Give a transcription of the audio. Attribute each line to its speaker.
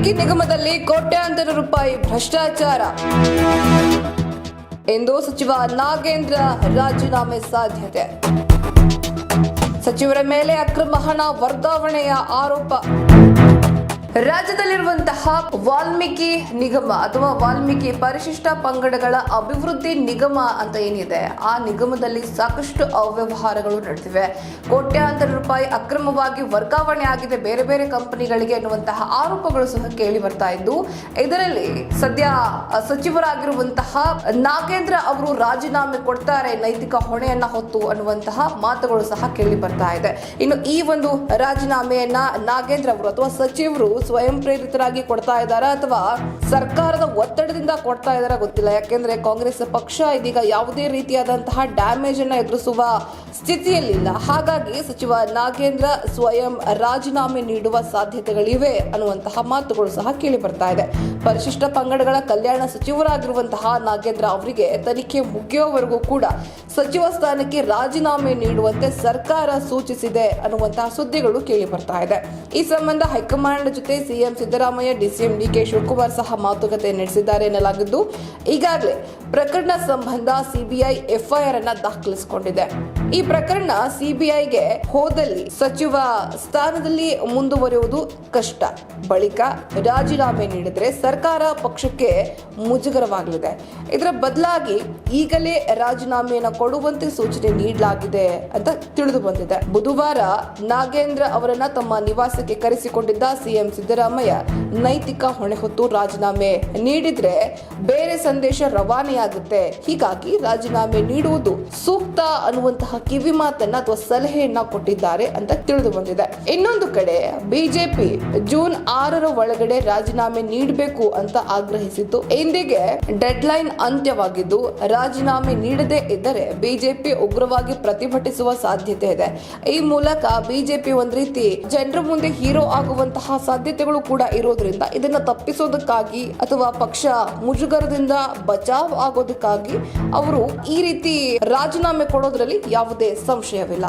Speaker 1: ವಾಲ್ಮೀಕಿ ನಿಗಮದಲ್ಲಿ ಕೋಟ್ಯಾಂತರ ರೂಪಾಯಿ ಭ್ರಷ್ಟಾಚಾರ ಎಂದು ಸಚಿವ ನಾಗೇಂದ್ರ ರಾಜೀನಾಮೆ ಸಾಧ್ಯತೆ. ಸಚಿವರ ಮೇಲೆ ಅಕ್ರಮ ಹಣ ವರ್ಗಾವಣೆಯ ಆರೋಪ. ರಾಜ್ಯದಲ್ಲಿರುವಂತಹ ವಾಲ್ಮೀಕಿ ನಿಗಮ ಅಥವಾ ವಾಲ್ಮೀಕಿ ಪರಿಶಿಷ್ಟ ಪಂಗಡಗಳ ಅಭಿವೃದ್ಧಿ ನಿಗಮ ಅಂತ ಏನಿದೆ, ಆ ನಿಗಮದಲ್ಲಿ ಸಾಕಷ್ಟು ಅವ್ಯವಹಾರಗಳು ನಡೆದಿವೆ. ಕೋಟ್ಯಾಂತರ ರೂಪಾಯಿ ಅಕ್ರಮವಾಗಿ ವರ್ಗಾವಣೆ ಆಗಿದೆ ಬೇರೆ ಬೇರೆ ಕಂಪನಿಗಳಿಗೆ ಎನ್ನುವಂತಹ ಆರೋಪಗಳು ಸಹ ಕೇಳಿ ಬರ್ತಾ ಇದ್ದು, ಇದರಲ್ಲಿ ಸದ್ಯ ಸಚಿವರಾಗಿರುವಂತಹ ನಾಗೇಂದ್ರ ಅವರು ರಾಜೀನಾಮೆ ಕೊಡ್ತಾರೆ ನೈತಿಕ ಹೊಣೆಯನ್ನ ಹೊತ್ತು ಅನ್ನುವಂತಹ ಮಾತುಗಳು ಸಹ ಕೇಳಿ ಬರ್ತಾ ಇದೆ. ಇನ್ನು ಈ ಒಂದು ರಾಜೀನಾಮೆಯನ್ನ ನಾಗೇಂದ್ರ ಅವರು ಅಥವಾ ಸಚಿವರು ಸ್ವಯಂ ಪ್ರೇರಿತರಾಗಿ ಕೊಡ್ತಾ ಇದ್ದಾರಾ ಅಥವಾ ಸರ್ಕಾರದ ಒತ್ತಡದಿಂದ ಕೊಡ್ತಾ ಇದ್ದಾರಾ ಗೊತ್ತಿಲ್ಲ. ಯಾಕೆಂದ್ರೆ ಕಾಂಗ್ರೆಸ್ ಪಕ್ಷ ಇದೀಗ ಯಾವುದೇ ರೀತಿಯಾದಂತಹ ಡ್ಯಾಮೇಜ್ ಅನ್ನ ಎದುರಿಸುವ ಸ್ಥಿತಿಯಲ್ಲಿಲ್ಲ. ಹಾಗಾಗಿ ಸಚಿವ ನಾಗೇಂದ್ರ ಸ್ವಯಂ ರಾಜೀನಾಮೆ ನೀಡುವ ಸಾಧ್ಯತೆಗಳಿವೆ ಅನ್ನುವಂತಹ ಮಾತುಗಳು ಸಹ ಕೇಳಿ ಬರ್ತಾ ಇದೆ. ಪರಿಶಿಷ್ಟ ಪಂಗಡಗಳ ಕಲ್ಯಾಣ ಸಚಿವರಾಗಿರುವಂತಹ ನಾಗೇಂದ್ರ ಅವರಿಗೆ ತನಿಖೆ ಮುಗಿಯುವವರೆಗೂ ಕೂಡ ಸಚಿವ ಸ್ಥಾನಕ್ಕೆ ರಾಜೀನಾಮೆ ನೀಡುವಂತೆ ಸರ್ಕಾರ ಸೂಚಿಸಿದೆ ಅನ್ನುವಂತಹ ಸುದ್ದಿಗಳು ಕೇಳಿ ಬರ್ತಾ ಇದೆ. ಈ ಸಂಬಂಧ ಹೈಕಮಾಂಡ್ ಜೊತೆ CM Siddaramaiah, DCM DK Shivakumar ಸಹ ಮಾತುಕತೆ ನಡೆಸಿದ್ದಾರೆ ಎನ್ನಲಾಗಿದ್ದು, ಈಗಾಗಲೇ ಪ್ರಕರಣ ಸಂಬಂಧ ಸಿಬಿಐ ಎಫ್ಐಆರ್ ಅನ್ನ ದಾಖಲಿಸಿಕೊಂಡಿದೆ. ಈ ಪ್ರಕರಣ ಸಿಬಿಐಗೆ ಹೋದಲ್ಲಿ ಸಚಿವ ಸ್ಥಾನದಲ್ಲಿ ಮುಂದುವರಿಯುವುದು ಕಷ್ಟ. ಬಳಿಕ ರಾಜೀನಾಮೆ ನೀಡಿದ್ರೆ ಸರ್ಕಾರ ಪಕ್ಷಕ್ಕೆ ಮುಜುಗರವಾಗಲಿದೆ. ಇದರ ಬದಲಾಗಿ ಈಗಲೇ ರಾಜೀನಾಮೆಯನ್ನು ಕೊಡುವಂತೆ ಸೂಚನೆ ನೀಡಲಾಗಿದೆ ಅಂತ ತಿಳಿದು ಬಂದಿದೆ. ಬುಧವಾರ ನಾಗೇಂದ್ರ ಅವರನ್ನ ತಮ್ಮ ನಿವಾಸಕ್ಕೆ ಕರೆಸಿಕೊಂಡಿದ್ದ ಸಿಎಂ ಸಿದ್ದರಾಮಯ್ಯ ನೈತಿಕ ಹೊಣೆ ಹೊತ್ತು ರಾಜೀನಾಮೆ ನೀಡಿದ್ರೆ ಬೇರೆ ಸಂದೇಶ ರವಾನೆಯಾಗುತ್ತೆ, ಹೀಗಾಗಿ ರಾಜೀನಾಮೆ ನೀಡುವುದು ಸೂಕ್ತ ಅನ್ನುವಂತಹ ಕಿವಿ ಮಾತನ್ನ ಅಥವಾ ಸಲಹೆಯನ್ನ ಕೊಟ್ಟಿದ್ದಾರೆ ಅಂತ ತಿಳಿದು ಬಂದಿದೆ. ಇನ್ನೊಂದು ಕಡೆ ಬಿಜೆಪಿ ಜೂನ್ 6ರ ಒಳಗಡೆ ರಾಜೀನಾಮೆ ನೀಡಬೇಕು ಅಂತ ಆಗ್ರಹಿಸಿತ್ತು. ಇಂದಿಗೆ ಡೆಡ್ ಲೈನ್ ಅಂತ್ಯವಾಗಿದ್ದು, ರಾಜೀನಾಮೆ ನೀಡದೇ ಇದ್ದರೆ ಬಿಜೆಪಿ ಉಗ್ರವಾಗಿ ಪ್ರತಿಭಟಿಸುವ ಸಾಧ್ಯತೆ ಇದೆ. ಈ ಮೂಲಕ ಬಿಜೆಪಿ ಒಂದ್ ರೀತಿ ಜನರ ಮುಂದೆ ಹೀರೋ ಆಗುವಂತಹ ಸಾಧ್ಯತೆಗಳು ಕೂಡ ಇರೋದ್ರಿಂದ ಇದನ್ನ ತಪ್ಪಿಸೋದಕ್ಕಾಗಿ ಅಥವಾ ಪಕ್ಷ ಮುಜುಗರದಿಂದ ಬಚಾವ್ ಆಗೋದಕ್ಕಾಗಿ ಅವರು ಈ ರೀತಿ ರಾಜೀನಾಮೆ ಕೊಡೋದ್ರಲ್ಲಿ ಯಾವುದೇ ಸಂಶಯವಿಲ್ಲ.